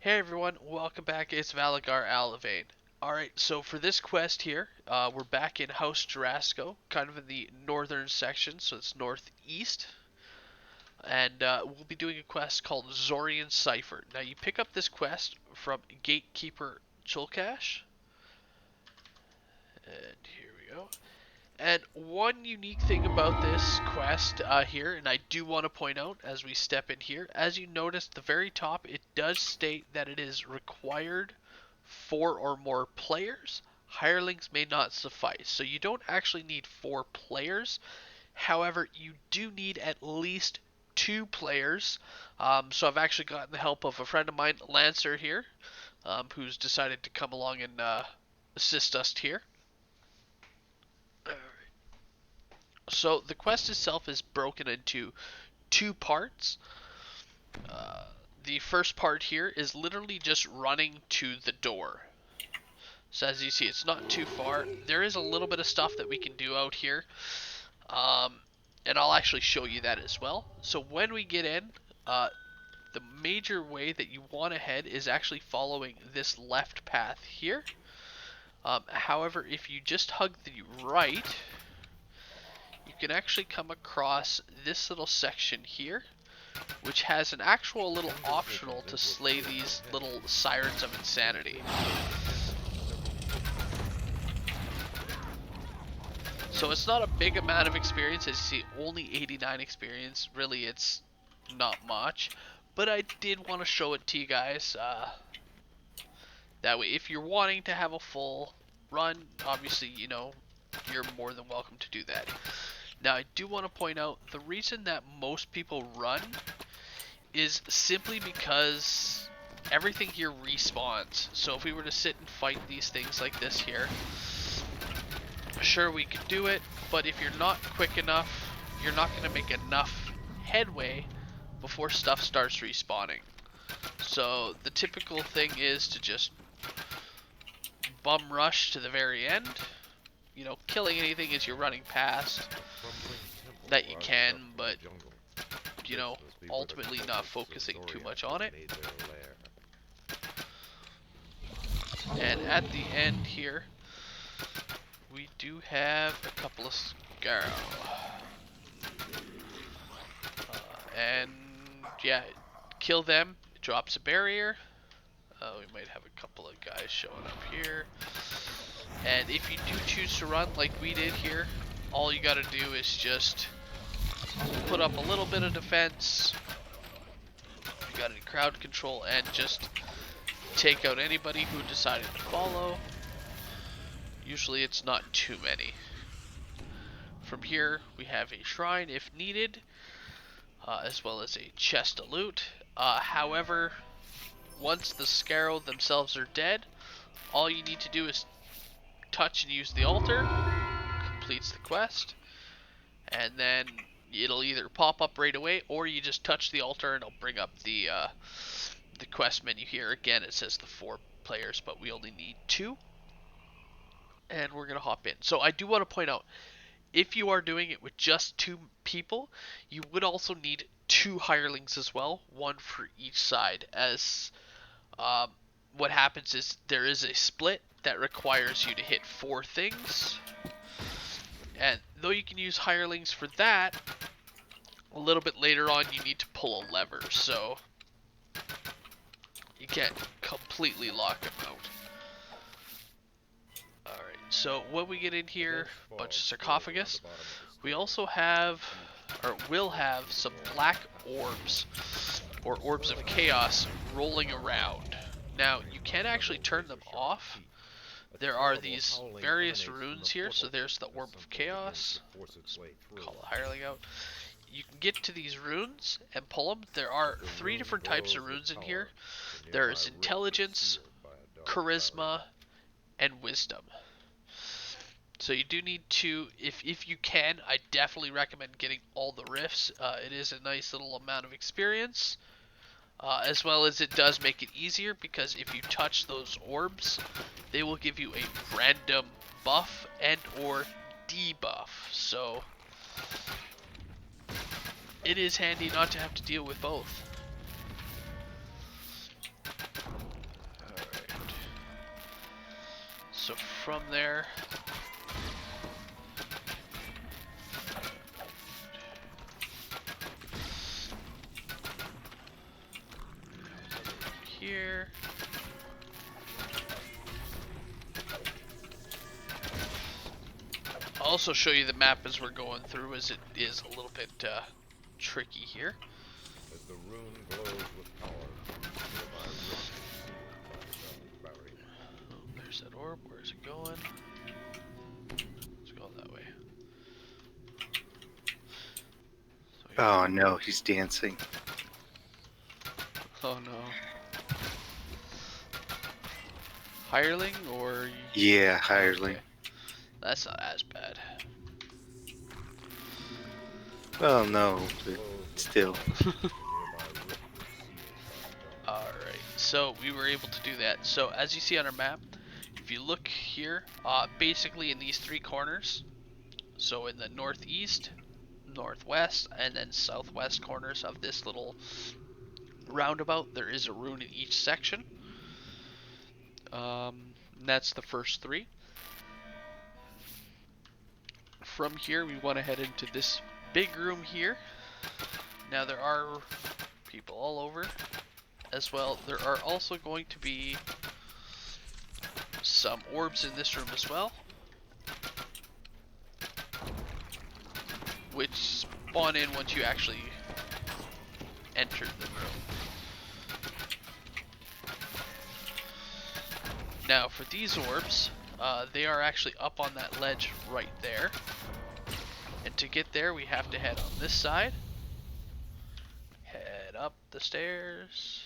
Hey everyone, welcome back. It's Valagar Aloevain. Alright, so for this quest here, we're back in House Jurassico, kind of in the northern section, so it's northeast. And we'll be doing a quest called Xorian Cipher. Now you pick up this quest from Gatekeeper Chulkash. And here we go. And one unique thing about this quest here, and I do want to point out as we step in here, as you notice at the very top, it does state that it is required 4 or more players. Hirelings may not suffice. So you don't actually need 4 players. However, you do need at least 2 players. So I've actually gotten the help of a friend of mine, Lancer here, who's decided to come along and assist us here. So the quest itself is broken into 2 parts. Uh, the first part here is literally just running to the door. So as you see, it's not too far. There is a little bit of stuff that we can do out here. And I'll actually show you that as well. So when we get in, the major way that you want to head is actually following this left path here. However, if you just hug the right, you can actually come across this little section here, which has an actual little optional to slay these little sirens of insanity. So it's not a big amount of experience, as you see, only 89 experience. Really, it's not much, but I did want to show it to you guys. That way, if you're wanting to have a full run, obviously, you know, you're more than welcome to do that. Now, I do want to point out, the reason that most people run is simply because everything here respawns. So if we were to sit and fight these things like this here, sure, we could do it, but if you're not quick enough, you're not going to make enough headway before stuff starts respawning. So the typical thing is to just bum rush to the very end, you know, killing anything as you're running past that you can, but, you know, ultimately not focusing too much on it. And at the end here, we do have a couple of Scarrow. And yeah, kill them, it drops a barrier. We might have a couple of guys showing up here. And if you do choose to run like we did here, all you gotta do is just put up a little bit of defense. You got any crowd control, and just take out anybody who decided to follow. Usually it's not too many. From here we have a shrine if needed, as well as a chest of loot. However, once the Scarrow themselves are dead, all you need to do is touch and use the altar, completes the quest, and then it'll either pop up right away, or you just touch the altar and it'll bring up the quest menu here. Again, it says the 4 players, but we only need 2. And we're gonna hop in. So I do want to point out, if you are doing it with just 2 people, you would also need 2 hirelings as well, 1 for each side, as what happens is there is a split that requires you to hit 4 things. And though you can use hirelings for that, a little bit later on you need to pull a lever, so you can't completely lock them out. Alright, so when we get in here, a bunch of sarcophagus. We also have, or will have, some black orbs, or orbs of chaos, rolling around. Now, you can actually turn them off. There are these various runes here, so there's the Orb of Chaos. Let's call the hireling out. You can get to these runes and pull them. There are 3 different types of runes in here. There's Intelligence, Charisma, and Wisdom. So you do need to, if you can, I definitely recommend getting all the rifts. It is a nice little amount of experience. As well as it does make it easier, because if you touch those orbs, they will give you a random buff and or debuff. So it is handy not to have to deal with both. So from there, here. I'll also show you the map as we're going through, as it is a little bit tricky here. As the rune glows with power, nearby rifts sealed by dark barrier. Oh, there's that orb. Where's it going? It's going that way. So Oh no, he's dancing. oh no. Hireling or? Yeah, hireling. Okay. That's not as bad. Well, no, but still. Alright, so we were able to do that. So as you see on our map, if you look here, basically in these three corners, so in the northeast, northwest, and then southwest corners of this little roundabout, there is a rune in each section. That's the first three. From here, we want to head into this big room here. Now there are people all over as well. There are also going to be some orbs in this room as well, which spawn in once you actually enter the room. Now for these orbs, they are actually up on that ledge right there. And to get there, we have to head on this side. Head up the stairs.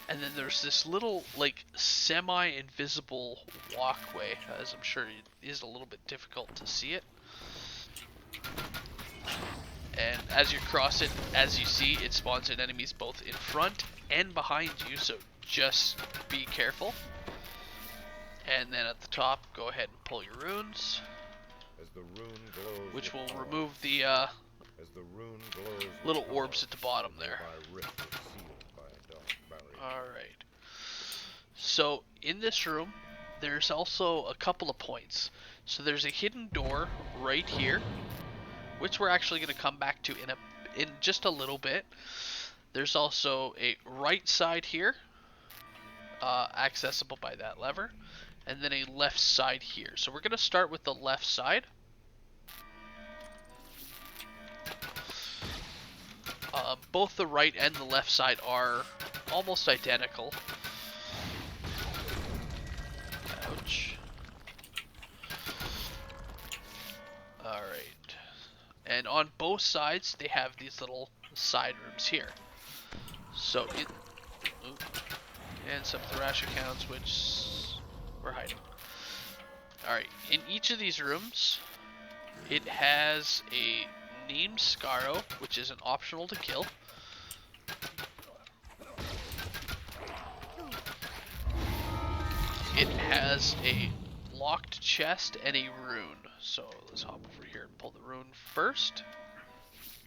And then there's this little, like, semi-invisible walkway, as I'm sure it is a little bit difficult to see it. And as you cross it, as you see, it spawns in enemies both in front and behind you, so just be careful. And then at the top, go ahead and pull your runes, As the rune glows which will with power, remove the as the rune glows with little power, orbs at the bottom there. nearby rift is sealed by a dark barrier. Alright. So, in this room, there's also a couple of points. So there's a hidden door right here, which we're actually going to come back to in just a little bit. There's also a right side here, accessible by that lever, and then a left side here. So we're going to start with the left side. Both the right and the left side are almost identical. Ouch. Alright. And on both sides, they have these little side rooms here. So it... Ooh, and some Thrash accounts, which we're hiding. Alright, in each of these rooms, it has a named Scarrow, which is an optional to kill. It has a locked chest and a rune. So let's hop over here and pull the rune first.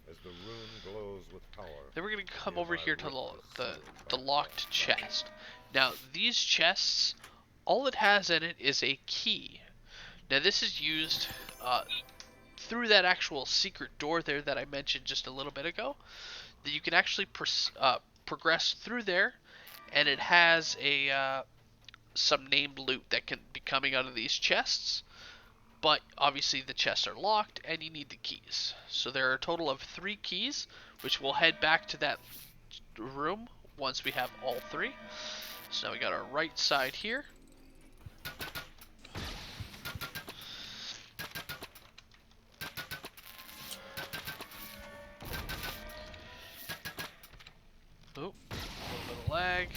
As the rune glows with power, Then we're going to come over here to the locked chest. Now these chests, all it has in it is a key. Now this is used through that actual secret door there that I mentioned just a little bit ago. That you can actually progress through there, and it has a some named loot that can be coming out of these chests. But obviously the chests are locked and you need the keys. So there are a total of 3 keys, which we'll head back to that room once we have all 3. So now we got our right side here. Oh, a little bit of lag.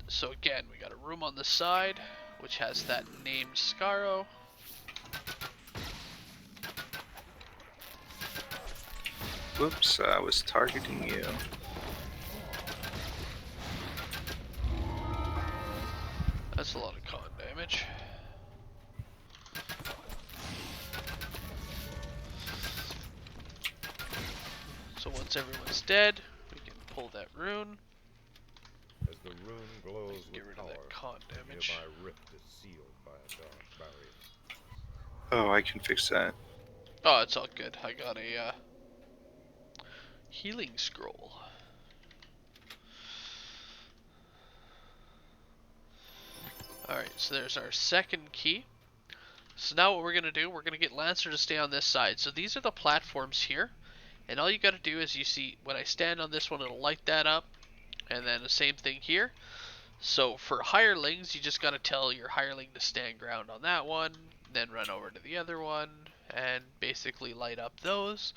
So again, we got a room on the side, which has that named Scarrow. Whoops, I was targeting you. That's a lot of con damage. So once everyone's dead, we can pull that rune. the rune glows Get with rid of power, that con the damage. nearby rift is sealed by a dark barrier. Oh, I can fix that. Oh, it's all good. I got a healing scroll. Alright, so there's our second key. So now what we're going to do, we're going to get Lancer to stay on this side. So these are the platforms here. And all you got to do is you see when I stand on this one, it'll light that up. And then the same thing here. So for hirelings, you just got to tell your hireling to stand ground on that one. Then run over to the other one. And basically light up those.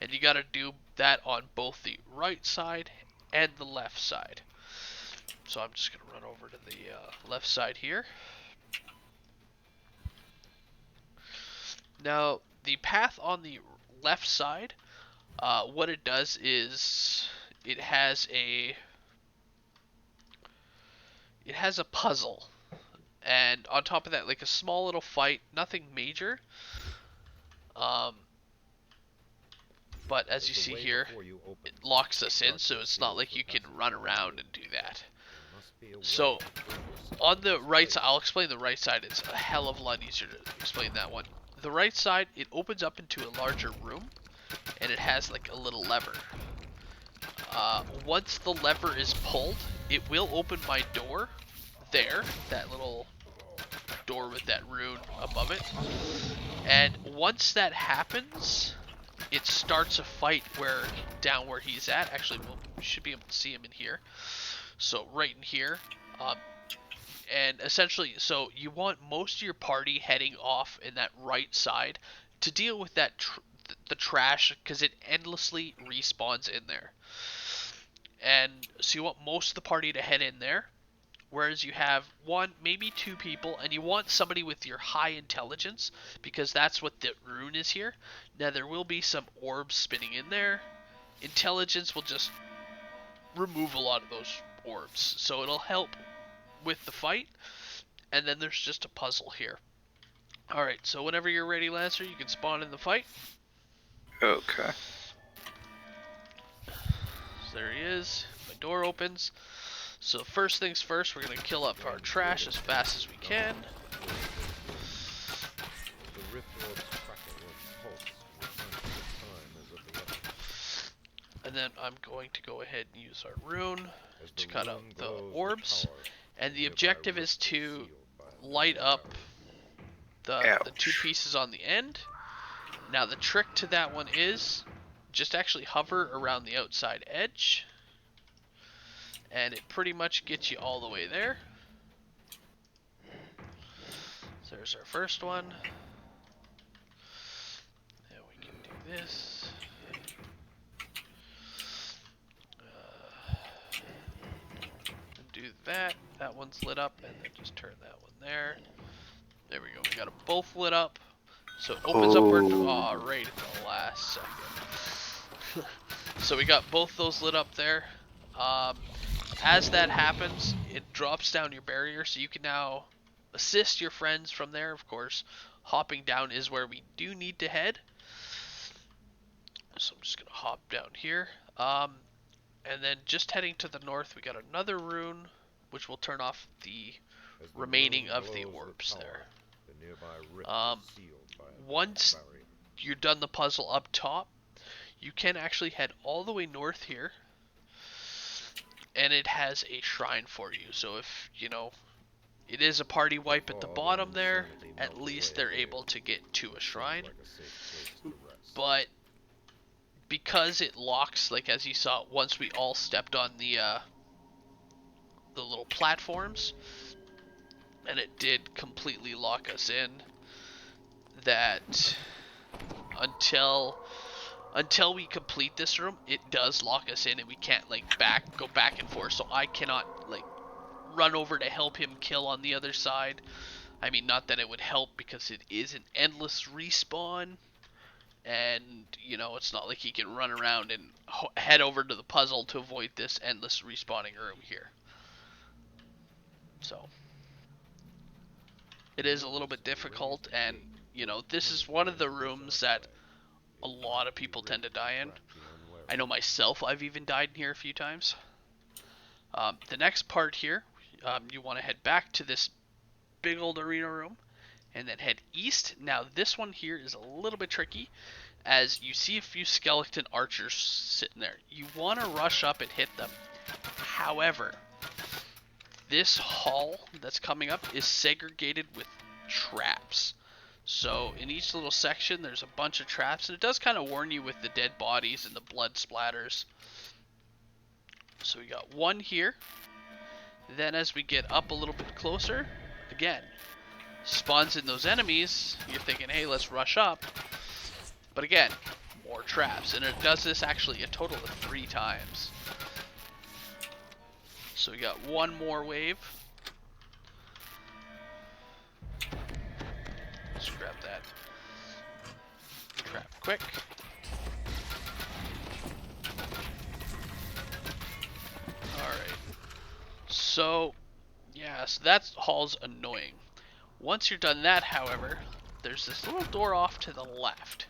And you got to do that on both the right side and the left side. So I'm just going to run over to the left side here. Now, the path on the left side, what it does is it has a puzzle, and on top of that, like a small little fight, nothing major. Um, but as you see here, it locks us in, so it's not like you can run around and do that. So on the right side, I'll explain the right side. It's a hell of a lot easier to explain that one. The right side, it opens up into a larger room, and it has like a little lever. Once the lever is pulled, it will open my door there, that little door with that rune above it. And once that happens, it starts a fight down where he's at. Actually, we should be able to see him in here. So right in here. And essentially, so you want most of your party heading off in that right side to deal with that the trash, because it endlessly respawns in there. And so you want most of the party to head in there, whereas you have one, maybe two people, and you want somebody with your high intelligence, because that's what the rune is here. Now there will be some orbs spinning in there. Intelligence will just remove a lot of those orbs, so it'll help with the fight. And then there's just a puzzle here. Alright, so whenever you're ready, Lancer, you can spawn in the fight. Okay. So there he is. My door opens. So first things first, we're going to kill up our trash as fast as we can. And then I'm going to go ahead and use our rune to cut out the orbs. And the objective is to light up the two pieces on the end. Now the trick to that one is just actually hover around the outside edge, and it pretty much gets you all the way there. So there's our first one. Now we can do this. Do that. That one's lit up, and then just turn that one there. There we go. We got them both lit up. So it opens up our door right at the last second. So we got both those lit up there. As that happens, it drops down your barrier, so you can now assist your friends from there. Of course, hopping down is where we do need to head. So I'm just gonna hop down here. And then just heading to the north, we got another rune, which will turn off the remaining of the orbs there. Once you're done the puzzle up top, you can actually head all the way north here, and it has a shrine for you. So if, you know, it is a party wipe at the bottom there, at least they're able to get to a shrine. But because it locks, like as you saw, once we all stepped on the little platforms, and it did completely lock us in, that until we complete this room, it does lock us in, and we can't like go back and forth. So I cannot like run over to help him kill on the other side. I mean, not that it would help, because it is an endless respawn, and you know, it's not like he can run around and head over to the puzzle to avoid this endless respawning room here. So it is a little bit difficult, and you know, this is one of the rooms that a lot of people tend to die in. I know myself, I've even died in here a few times. The next part here, you want to head back to this big old arena room and then head east. Now this one here is a little bit tricky as you see a few skeleton archers sitting there. You want to rush up and hit them. However, this hall that's coming up is segregated with traps. So in each little section there's a bunch of traps, and it does kind of warn you with the dead bodies and the blood splatters. So we got one here. Then as we get up a little bit closer, again, spawns in those enemies. You're thinking, hey, let's rush up. But again, more traps. And it does this actually a total of 3 times. So we got one more wave. Let's grab that trap quick. Alright. So, yeah, so that hall's annoying. Once you're done that, however, there's this little door off to the left.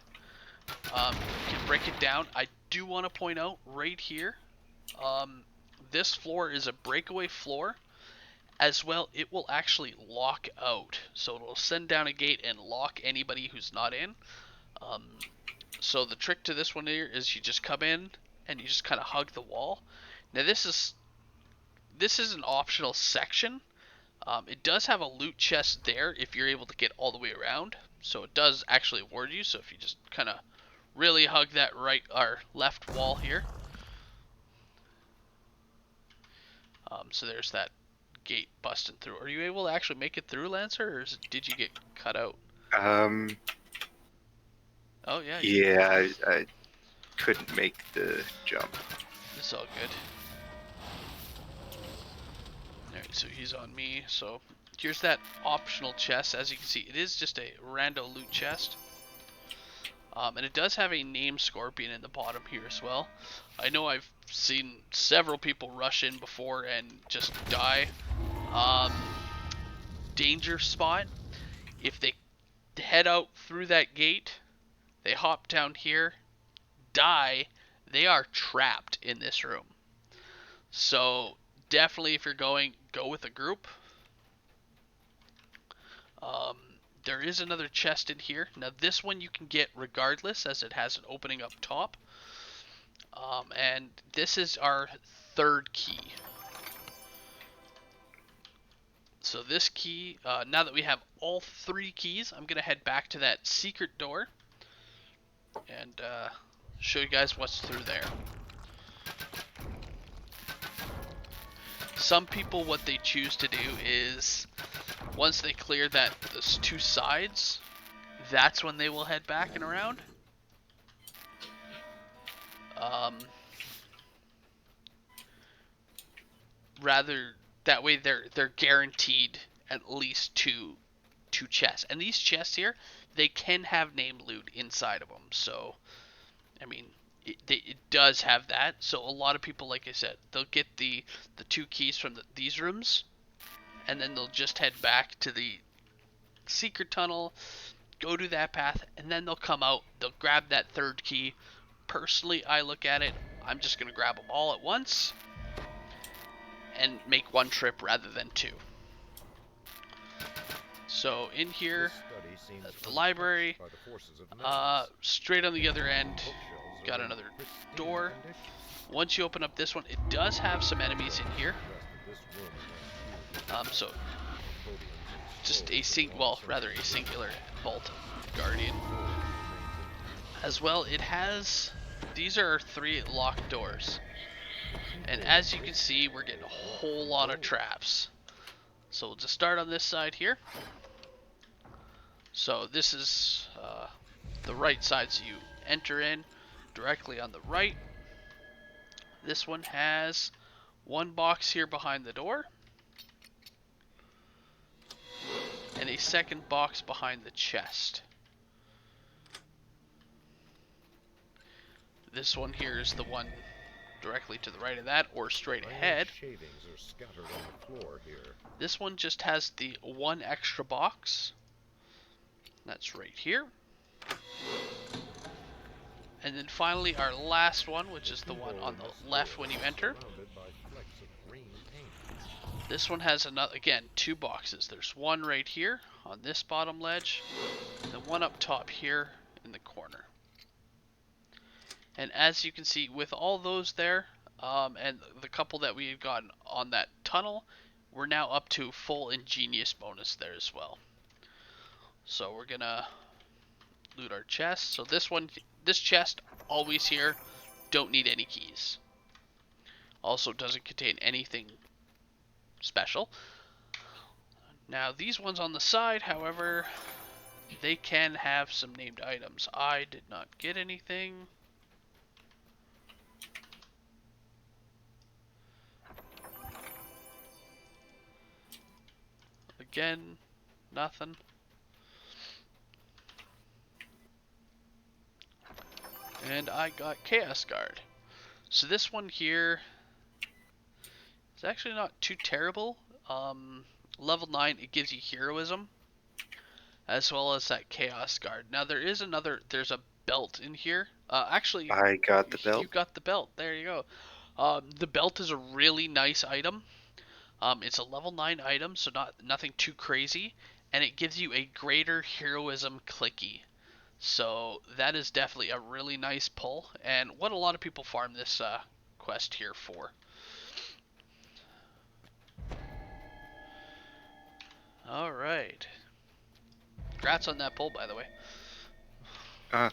You can break it down. I do want to point out right here, this floor is a breakaway floor. As well, it will actually lock out. So it'll send down a gate and lock anybody who's not in. So the trick to this one here is you just come in and you just kind of hug the wall. Now this is an optional section. It does have a loot chest there if you're able to get all the way around. So it does actually ward you. So if you just kind of really hug that right or left wall here. So there's that gate busting through. Are you able to actually make it through, Lancer, or did you get cut out? Oh yeah. Yeah, I couldn't make the jump. It's all good. Alright, so he's on me. So here's that optional chest. As you can see, it is just a rando loot chest. And it does have a name scorpion in the bottom here as well. I know I've seen several people rush in before and just die. Danger spot. If they head out through that gate, they hop down here, die, they are trapped in this room. So definitely if you're going, go with a group. There is another chest in here. Now this one you can get regardless as it has an opening up top. And this is our 3rd key. So this key, now that we have all 3 keys, I'm going to head back to that secret door and show you guys what's through there. Some people, what they choose to do is, once they clear those 2 sides, that's when they will head back and around. Rather, that way they're guaranteed at least two chests. And these chests here, they can have name loot inside of them. So, I mean, it does have that. So a lot of people, like I said, they'll get the 2 keys from these rooms, and then they'll just head back to the secret tunnel, go to that path, and then they'll come out. They'll grab that 3rd key. Personally, I look at it, I'm just going to grab them all at once and make one trip rather than 2. So in here, at the library, straight on the other end, got another door. Once you open up this one, it does have some enemies in here. So just a singular Vault Guardian. As well, it has, these are 3 locked doors. And as you can see, we're getting a whole lot of traps. So we'll just start on this side here. So this is the right side, so you enter in directly on the right. This one has 1 box here behind the door, and a 2nd box behind the chest. This one here is the one directly to the right of that, or straight ahead. This one just has the 1 extra box. That's right here. And then finally our last one, which is the one on the left when you enter. This one has another, again, 2 boxes. There's one right here on this bottom ledge, and one up top here in the corner. And as you can see, with all those there, and the couple that we had gotten on that tunnel, we're now up to full ingenious bonus there as well. So we're gonna loot our chest. So this chest, always here, don't need any keys. Also doesn't contain anything special. Now these ones on the side, however, they can have some named items. I did not get anything. Again, nothing. And I got Chaos Guard. So this one here is actually not too terrible. Level 9, it gives you heroism, as well as that Chaos Guard. Now there's a belt in here. Actually, I got the belt. you got the belt. There you go. The belt is a really nice item. It's a level 9 item, so nothing too crazy, and it gives you a greater heroism clicky. So that is definitely a really nice pull, and what a lot of people farm this quest here for. Alright. Congrats on that pull, by the way.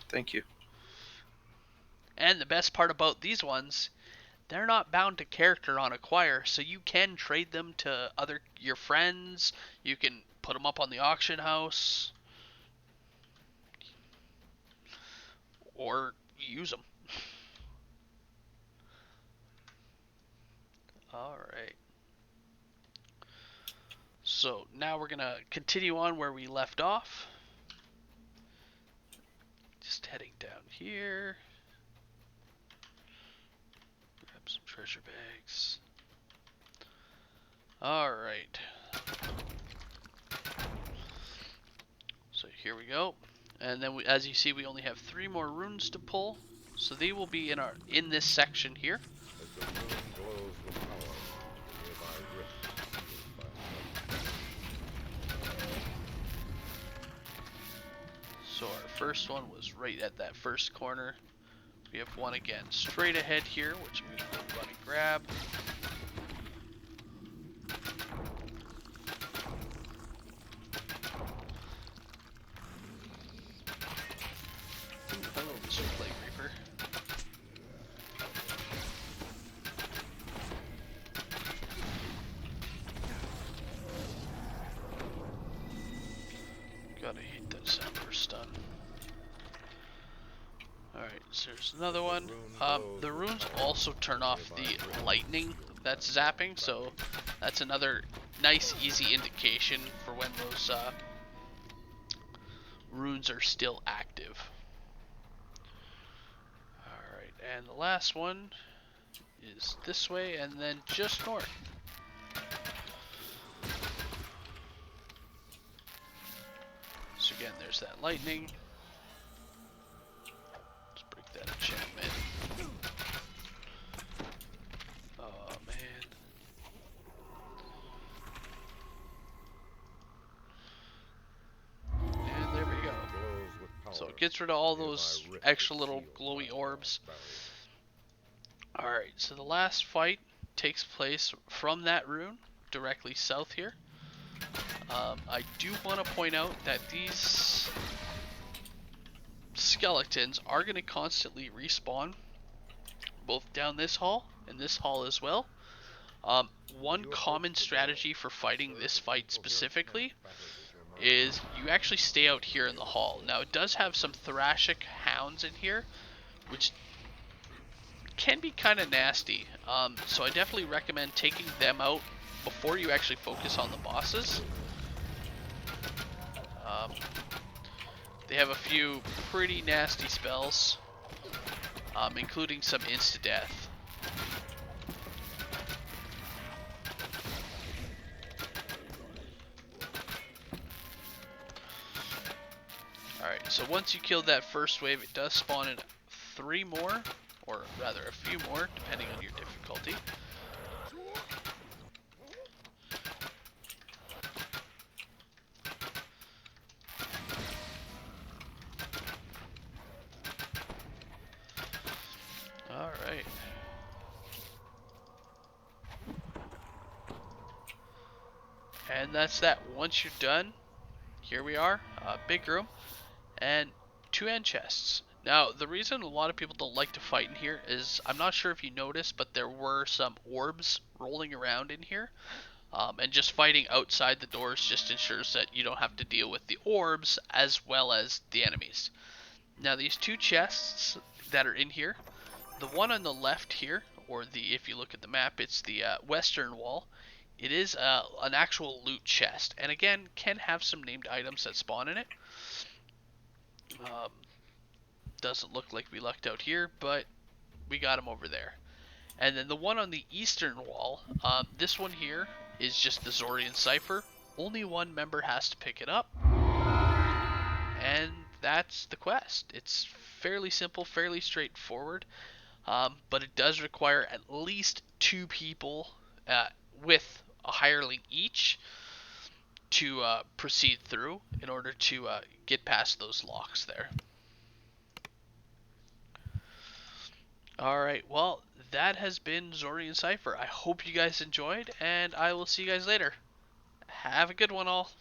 Thank you. And the best part about these ones, they're not bound to character on acquire, so you can trade them to your friends. You can put them up on the auction house, or use them. Alright. So now we're gonna continue on where we left off. Just heading down here. Grab some treasure bags. Alright. So here we go. And then as you see, we only have 3 more runes to pull. So they will be in this section here. As the moon glows with power, nearby rifts healed by light. So our first one was right at that first corner. We have one again straight ahead here, which we want to grab. Ooh, hello, Mr. Plague Reaper. Gotta hate that sound for stun. Alright, so there's another one. The runes also turn off the lightning that's zapping, so that's another nice, easy indication for when those runes are still active. Alright, and the last one is this way, and then just north. So again, there's that lightning. Let's break that enchantment. Oh man. And there we go. So it gets rid of all those extra little glowy orbs. Alright, so the last fight takes place from that rune, directly south here. I do want to point out that these skeletons are going to constantly respawn, both down this hall and this hall as well. One common strategy for fighting this fight specifically is you actually stay out here in the hall. Now it does have some thoracic hounds in here, which can be kind of nasty, so I definitely recommend taking them out before you actually focus on the bosses. They have a few pretty nasty spells, including some insta-death. Alright, so once you kill that first wave, it does spawn in 3 more, or rather a few more, depending on your difficulty. Alright. And that's that. Once you're done, here we are, big room, and 2 end chests. Now, the reason a lot of people don't like to fight in here is, I'm not sure if you noticed, but there were some orbs rolling around in here. And just fighting outside the doors just ensures that you don't have to deal with the orbs as well as the enemies. Now, these 2 chests that are in here, the one on the left here, or if you look at the map, it's the western wall. It is an actual loot chest, and again, can have some named items that spawn in it. Doesn't look like we lucked out here, but we got them over there. And then the one on the eastern wall, this one here is just the Xorian Cipher. Only one member has to pick it up, and that's the quest. It's fairly simple, fairly straightforward, but it does require at least 2 people with a hireling each to proceed through in order to get past those locks there. Alright, well, that has been Xorian Cipher. I hope you guys enjoyed, and I will see you guys later. Have a good one, all.